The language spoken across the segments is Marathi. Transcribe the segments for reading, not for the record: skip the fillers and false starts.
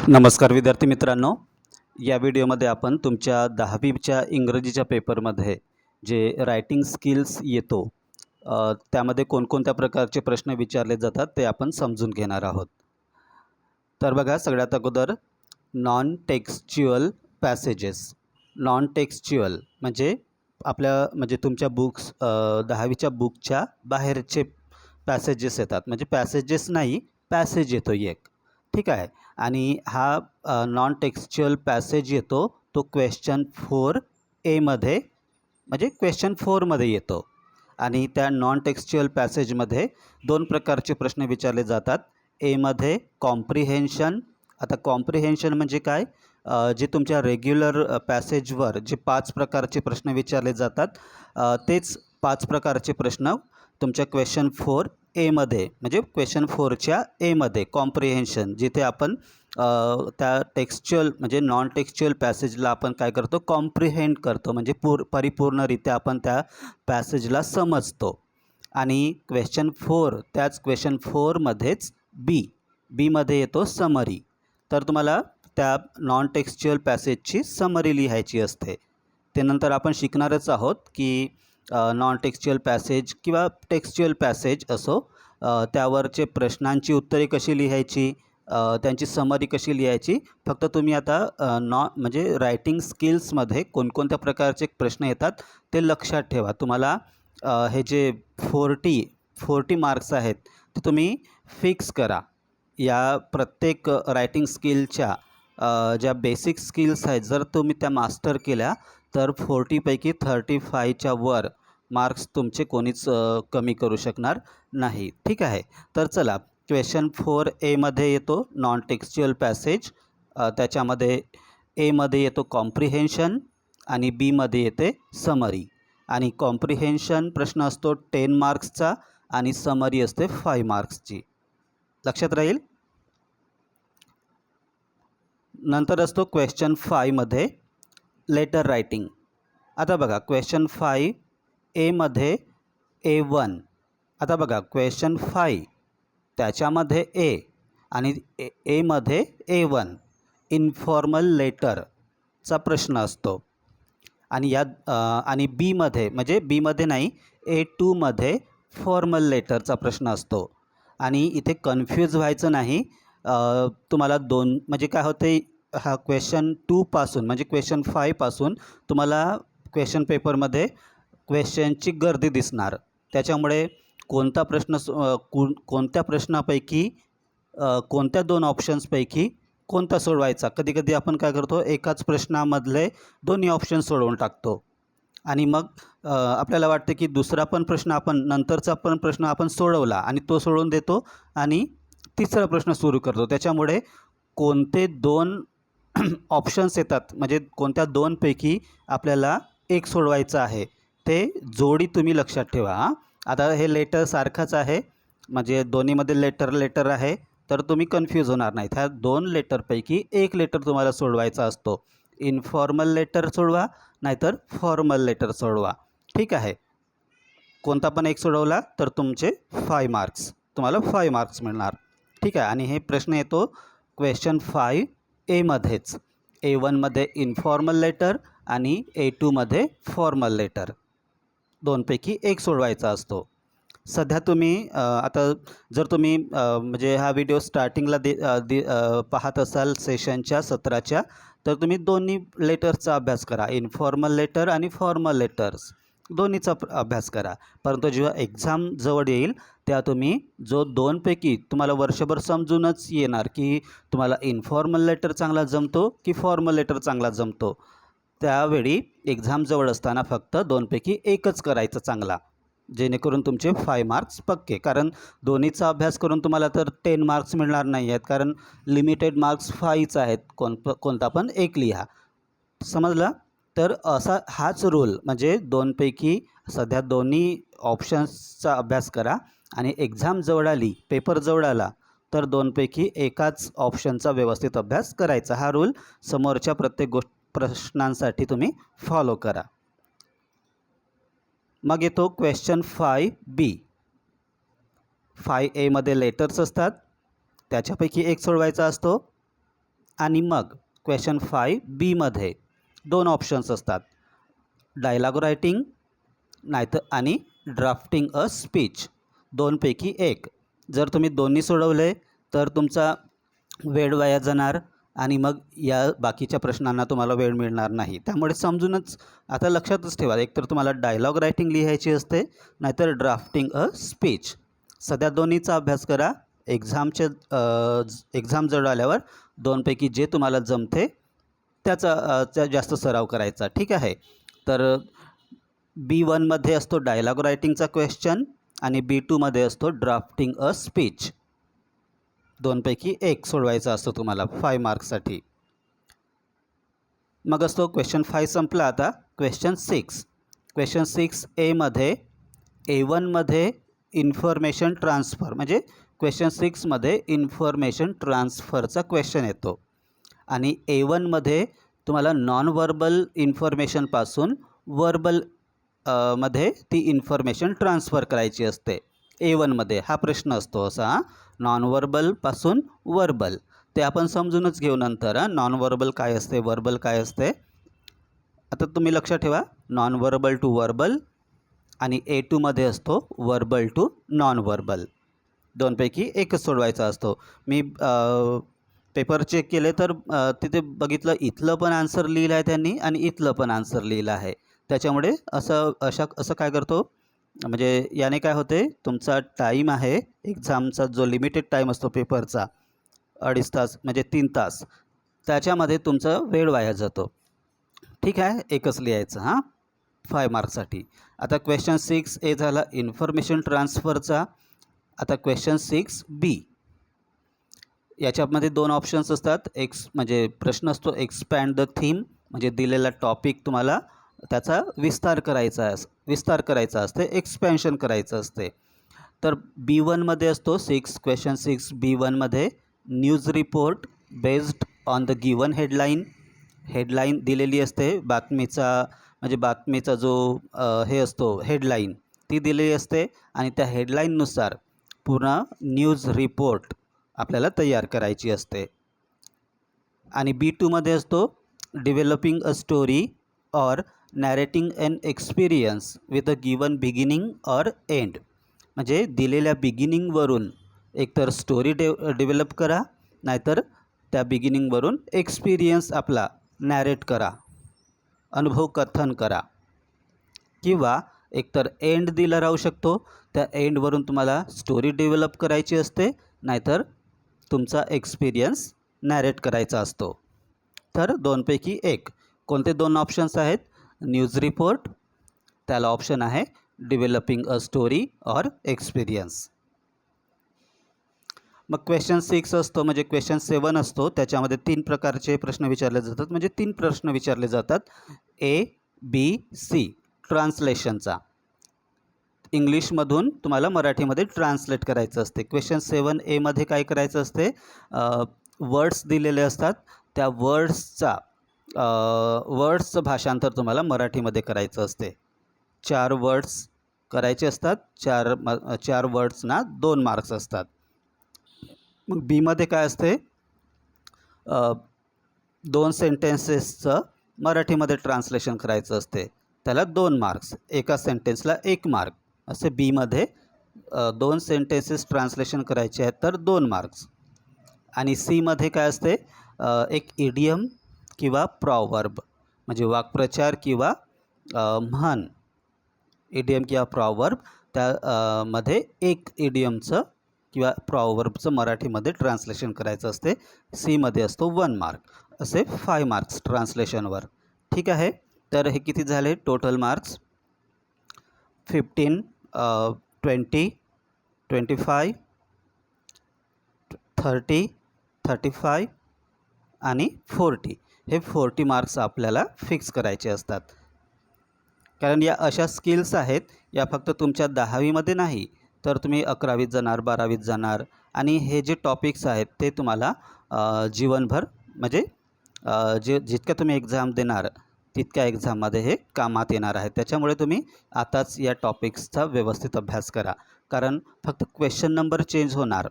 नमस्कार विद्यार्थी मित्रांनो, या व्हिडिओमध्ये आपण तुमच्या 10वीच्या इंग्रजीच्या पेपरमध्ये जे रायटिंग स्किल्स येतो त्यामध्ये कोणकोणत्या प्रकारचे प्रश्न विचारले जातात ते आपण समजून घेणार आहोत. तर बघा, सगळ्यात अगोदर non textual passages. Non textual म्हणजे तुमच्या बुक्स 10वीच्या बुकच्या बाहेरचे पॅसेजेस येतात. म्हणजे पॅसेजेस नाही, पॅसेज येतो एक, ठीक आहे. आणि हा नॉन टेक्स्च्युअल पॅसेज येतो तो क्वेश्चन 4A मध्ये, म्हणजे क्वेश्चन 4मध्ये येतो. आणि त्या नॉन टेक्स्च्युअल पॅसेजमध्ये दोन प्रकारचे प्रश्न विचारले जातात. एमध्ये कॉम्प्रिहेन्शन. आता कॉम्प्रिहेन्शन म्हणजे काय? जे तुमच्या रेग्युलर पॅसेजवर जे 5 प्रकारचे प्रश्न विचारले जातात तेच 5 प्रकारचे प्रश्न तुमच्या क्वेश्चन 4A मध्ये, म्हणजे क्वेश्चन 4च्या एमध्ये कॉम्प्रिहेन्शन, जिथे आपण त्या टेक्स्च्युअल म्हणजे नॉन टेक्स्च्युअल पॅसेजला आपण काय करतो, कॉम्प्रिहेंड करतो, म्हणजे परिपूर्णरित्या आपण त्या पॅसेजला समजतो. आणि क्वेश्चन 4, त्याच क्वेश्चन 4मध्येच बीमध्ये येतो समरी. तर तुम्हाला त्या नॉन टेक्स्च्युअल पॅसेजची समरी लिहायची असते. ते नंतर आपण शिकणारच आहोत की नॉन टेक्स्च्युअल पॅसेज किंवा टेक्स्च्युअल पॅसेज असो, त्यावरचे प्रश्नांची उत्तरे कशी लिहायची, त्यांची समरी कशी लिहायची. फक्त तुम्ही आता म्हणजे रायटिंग स्किल्समध्ये कोणकोणत्या प्रकारचे प्रश्न येतात ते लक्षात ठेवा. तुम्हाला हे जे 40 मार्क्स आहेत ते तुम्ही फिक्स करा. या प्रत्येक रायटिंग स्किलच्या ज्या बेसिक स्किल्स आहेत, जर तुम्ही त्या मास्टर केल्या तर 40पैकी 35च्या वर मार्क्स तुमचे कोणीच कमी करू शकणार नाही, ठीक आहे. तर चला, क्वेश्चन 4A मध्ये येतो नॉन टेक्स्च्युअल पॅसेज. त्याच्यामध्ये एमध्ये येतो कॉम्प्रिहेन्शन आणि बीमध्ये येते समरी. आणि कॉम्प्रिहेन्शन प्रश्न असतो 10 मार्क्सचा आणि समरी असते 5 मार्क्सची. लक्षात राहील. नंतर असतो क्वेश्चन 5 मध्ये लेटर रायटिंग. आता बघा, क्वेश्चन 5A मध्ये A1. आता बघा, क्वेश्चन 5 त्याच्यामध्ये A आणि एमध्ये A1 इन्फॉर्मल लेटरचा प्रश्न असतो. आणि आणि बीमध्ये, म्हणजे बीमध्ये नाही, A2 मध्ये फॉर्मल लेटरचा प्रश्न असतो. आणि इथे कन्फ्यूज व्हायचं नाही. तुम्हाला दोन, म्हणजे काय होते, हा क्वेश्चन 2 पासून, म्हणजे क्वेश्चन 5 पासून तुम्हाला क्वेश्चन पेपरमध्ये क्वेश्चनची गर्दी दिसणार. त्याच्यामुळे कोणता प्रश्न कोणत्या प्रश्नापैकी कोणत्या दोन ऑप्शन्सपैकी कोणता सोडवायचा. कधीकधी आपण काय करतो, एकाच प्रश्नामधले दोन्ही ऑप्शन सोडवून टाकतो आणि मग आपल्याला वाटते की दुसरा पण प्रश्न आपण, नंतरचा पण प्रश्न आपण सोडवला आणि तो सोडून देतो आणि तिसरा प्रश्न सुरू करतो. त्याच्यामुळे कोणते दोन ऑप्शन्स येतात, म्हणजे कोणत्या दोनपैकी आपल्याला एक सोडवायचं आहे, ते जोडी तुम्ही लक्षात ठेवा. आता हे लेटर सारखंच आहे, म्हणजे दोन्हीमध्ये लेटर आहे, तर तुम्ही कन्फ्यूज होणार नाहीत. ह्या दोन लेटरपैकी एक लेटर तुम्हाला सोडवायचा असतो. इन्फॉर्मल लेटर सोडवा, नाहीतर फॉर्मल लेटर सोडवा, ठीक आहे. कोणता पण एक सोडवला तर तुमचे 5 मार्क्स, तुम्हाला 5 मार्क्स मिळणार, ठीक आहे. आणि हे प्रश्न येतो क्वेश्चन 5A मध्येच. A1 मध्ये इन्फॉर्मल लेटर आणि A2 मध्ये फॉर्मल लेटर, दोनपैकी एक सोडवायचा असतो. सध्या तुम्ही आता जर तुम्ही म्हणजे हा व्हिडिओ स्टार्टिंगला पाहत असाल सेशनच्या 17च्या, तर तुम्ही दोन्ही लेटर्सचा अभ्यास करा, इन्फॉर्मल लेटर आणि फॉर्मल लेटर्स दोन्हीचा अभ्यास करा. परंतु जेव्हा एक्झाम जवळ येईल तेव्हा तुम्ही जो दोनपैकी तुम्हाला वर्षभर समजूनच येणार की तुम्हाला इन्फॉर्मल लेटर चांगला जमतो की फॉर्मल लेटर चांगला जमतो, त्यावेळी एक्झाम जवळ असताना फक्त दोनपैकी एकच करायचं चांगला, जेणेकरून तुमचे 5 मार्क्स पक्के. कारण दोन्हीचा अभ्यास करून तुम्हाला तर 10 मार्क्स मिळणार नाही आहेत, कारण लिमिटेड मार्क्स 5च आहेत. कोणता पण एक लिहा, समजला. तर असा हाच रूल, म्हणजे दोनपैकी सध्या दोन्ही ऑप्शन्सचा अभ्यास करा आणि एक्झाम जवळ आली, पेपर जवळ आला, तर दोनपैकी एकाच ऑप्शनचा व्यवस्थित अभ्यास करायचा. हा रूल समोरच्या प्रत्येक प्रश्नांसाठी तुम्ही फॉलो करा. मग येतो क्वेश्चन 5B. 5A मध्ये लेटर्स असतात, त्याच्यापैकी एक सोडवायचा असतो. आणि मग क्वेश्चन 5B दोन ऑप्शन्स असतात, डायलॉग रायटिंग नाहीतर आणि ड्राफ्टिंग अ स्पीच, दोनपैकी एक. जर तुम्ही दोन्ही सोडवले तर तुमचा वेळ वाया जाणार आणि मग या बाकीच्या प्रश्नांना तुम्हाला वेळ मिळणार नाही. त्यामुळे समजूनच आता लक्षातच ठेवा, एकतर तुम्हाला डायलॉग रायटिंग लिहायची असते नाहीतर ड्राफ्टिंग अ स्पीच. सध्या दोन्हीचा अभ्यास करा. एक्झाम जवळ आल्यावर दोनपैकी जे तुम्हाला जमते त्याचा जास्त सराव करायचा. ठीक आहे. तर B1 असतो डायलॉग रायटिंगचा क्वेश्चन आणि B2 असतो ड्राफ्टिंग अ स्पीच. दोनपैकी एक सोडवायचा असतो तुम्हाला 5 मार्क्ससाठी. मग असतो क्वेश्चन 5 संपला. आता question 6. Question 6A A1 information transfer, म्हणजे क्वेश्चन 6 इन्फॉर्मेशन ट्रान्सफरचा क्वेश्चन येतो आणि A1 तुम्हाला नॉन वर्बल इन्फॉर्मेशनपासून वर्बल ती इन्फॉर्मेशन ट्रान्सफर करायची असते. A1 हा प्रश्न असतो असा, नॉन वर्बलपासून वर्बल. ते आपण समजूनच घेऊ नंतर. नॉन वर्बल काय असते, वर्बल काय असते. आता तुम्ही लक्षात ठेवा, नॉन वर्बल टू वर्बल आणि A2 असतो वर्बल टू नॉन वर्बल. दोनपैकी एकच सोडवायचा असतो. मी पेपर चेक केले तर तिथे बघितलं इथलं पण आन्सर लिहिलं आहे त्यांनी आणि इथलं पण आन्सर लिहिलं आहे. त्याच्यामुळे असं काय करतो, म्हणजे याने काय होते, तुमचा टाईम आहे एक्झामचा जो लिमिटेड टाईम असतो पेपरचा 2.5 तास म्हणजे 3 तास, त्याच्यामध्ये तुमचा वेळ वाया जातो. ठीक आहे, एकच लिहायचं 5 मार्क्ससाठी. आता क्वेश्चन 6A झाला इन्फॉर्मेशन ट्रान्सफरचा. आता क्वेश्चन 6B याच्यामध्ये दोन ऑप्शन्स असतात. म्हणजे प्रश्न असतो एक्सपॅन्ड द थीम, म्हणजे दिलेला टॉपिक तुम्हाला त्याचा विस्तार करायचा असते, एक्सपॅन्शन करायचं असते. तर B1 असतो question 6B1 news report based on the given headline दिलेली असते. बातमीचा जो हे असतो हेडलाईन ती दिलेली असते आणि त्या हेडलाईननुसार पूर्ण न्यूज रिपोर्ट आपल्याला तयार करायची असते. आणि B2 असतो developing a story or नॅरेटिंग an experience with a given beginning or end, म्हणजे दिलेल्या बिगिनिंगवरून एकतर स्टोरी डेव्हलप करा नाहीतर त्या बिगिनिंगवरून एक्सपिरियन्स आपला नॅरेट करा, अनुभव कथन करा, किंवा एकतर एंड दिला राहू शकतो, त्या एंडवरून तुम्हाला स्टोरी डेव्हलप करायची असते नाहीतर तुमचा एक्सपिरियन्स नॅरेट करायचा असतो. तर दोनपैकी एक. कोणते दोन ऑप्शन्स आहेत, न्यूज रिपोर्ट, त्याला ऑप्शन आहे developing a story or experience. मग क्वेश्चन 6 असतो, म्हणजे क्वेश्चन 7 असतो, त्याच्यामध्ये 3 प्रकारचे प्रश्न विचारले जातात, म्हणजे 3 प्रश्न विचारले जातात. ABC ट्रान्सलेशनचा, इंग्लिशमधून तुम्हाला मराठीमध्ये ट्रान्सलेट करायचं असते. क्वेश्चन 7A काय करायचं असते, वर्ड्स दिलेले असतात, त्या वर्ड्सचं भाषांतर तुम्हाला मराठीमध्ये करायचं असते. 4 वर्ड्स करायचे असतात, 4 वर्ड्सना 2 मार्क्स असतात. मग B काय असते, 2 सेंटेन्सेसचं मराठीमध्ये ट्रान्सलेशन करायचं असते, त्याला 2 मार्क्स, एका सेंटेन्सला 1 मार्क असे. B 2 सेंटेन्सेस ट्रान्सलेशन करायचे आहेत तर 2 मार्क्स. आणि C काय असते, एक इडियम किंवा प्रॉवर्ब, म्हणजे वाक्प्रचार किंवा म्हण, इडियम किंवा प्रॉवर्ब, त्यामध्ये एक इडियमचं किंवा प्रॉवर्बचं मराठीमध्ये ट्रान्सलेशन करायचं असते. C असतो 1 मार्क, असे 5 मार्क्स ट्रान्सलेशनवर. ठीक आहे. तर हे किती झाले टोटल मार्क्स, 15, 20, 25, 30, 35 आणि 40. हे 40 मार्क्स आपल्याला फिक्स करायचे असतात. कारण या अशा स्किल्स आहेत, या फक्त तुमच्या 10वीमध्ये नाही तर तुम्ही 11वीत जाणार, 12वीत जाणार, आणि हे जे टॉपिक्स आहेत ते तुम्हाला जीवनभर, म्हणजे जितक्या तुम्ही एक्झाम देणार तितक्या एक्झाममध्ये हे कामात येणार आहे. त्याच्यामुळे तुम्ही आताच या टॉपिक्सचा व्यवस्थित अभ्यास करा. कारण फक्त क्वेश्चन नंबर चेंज होणार,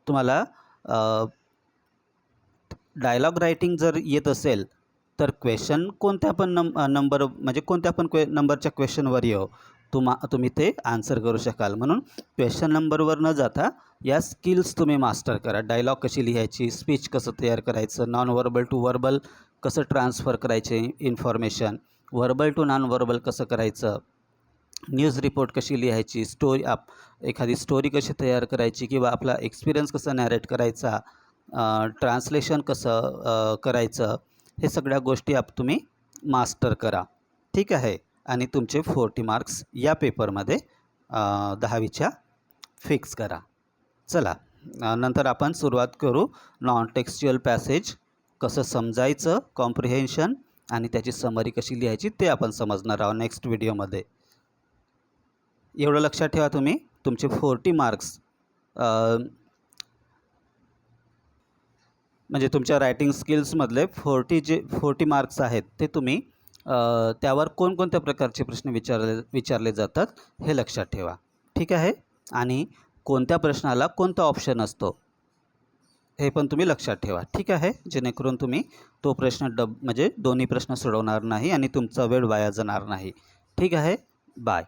तुम्हाला डायलॉग रायटिंग जर येत असेल तर क्वेश्चन कोणत्या पण नंबर म्हणजे कोणत्या पण नंबरच्या क्वेश्चनवर येऊ तुम्ही ते आन्सर करू शकाल. म्हणून क्वेश्चन नंबरवर न जाता या स्किल्स तुम्ही मास्टर करा. डायलॉग कशी लिहायची, स्पीच कसं तयार करायचं, नॉन व्हर्बल टू व्हर्बल कसं ट्रान्सफर करायचे information, verbal to non verbal कसं करायचं, न्यूज रिपोर्ट कशी लिहायची, एखादी स्टोरी कशी तयार करायची किंवा आपला एक्सपिरियन्स कसा नॅरेट करायचा, ट्रान्सलेशन कसं करायचं, हे सगळ्या गोष्टी तुम्ही मास्टर करा. ठीक आहे. आणि तुमचे 40 मार्क्स या पेपरमध्ये 10वीच्या फिक्स करा. चला नंतर आपण सुरुवात करू नॉन टेक्स्च्युअल पॅसेज कसं समजायचं, कॉम्प्रिहेन्शन आणि त्याची समरी कशी लिहायची ते आपण समजणार आहोत नेक्स्ट व्हिडिओमध्ये. एवढं लक्षात ठेवा तुम्ही, तुमचे 40 मार्क्स म्हणजे तुमच्या रायटिंग स्किल्समधले 40 मार्क्स आहेत ते तुम्ही त्यावर कोणकोणत्या प्रकारचे प्रश्न विचारले जातात हे लक्षात ठेवा. ठीक आहे. आणि कोणत्या प्रश्नाला कोणता ऑप्शन असतो हे पण तुम्ही लक्षात ठेवा. ठीक आहे. जेणेकरून तुम्ही तो प्रश्न म्हणजे दोन्ही प्रश्न सोडवणार नाही आणि तुमचा वेळ वाया जाणार नाही. ठीक आहे. बाय.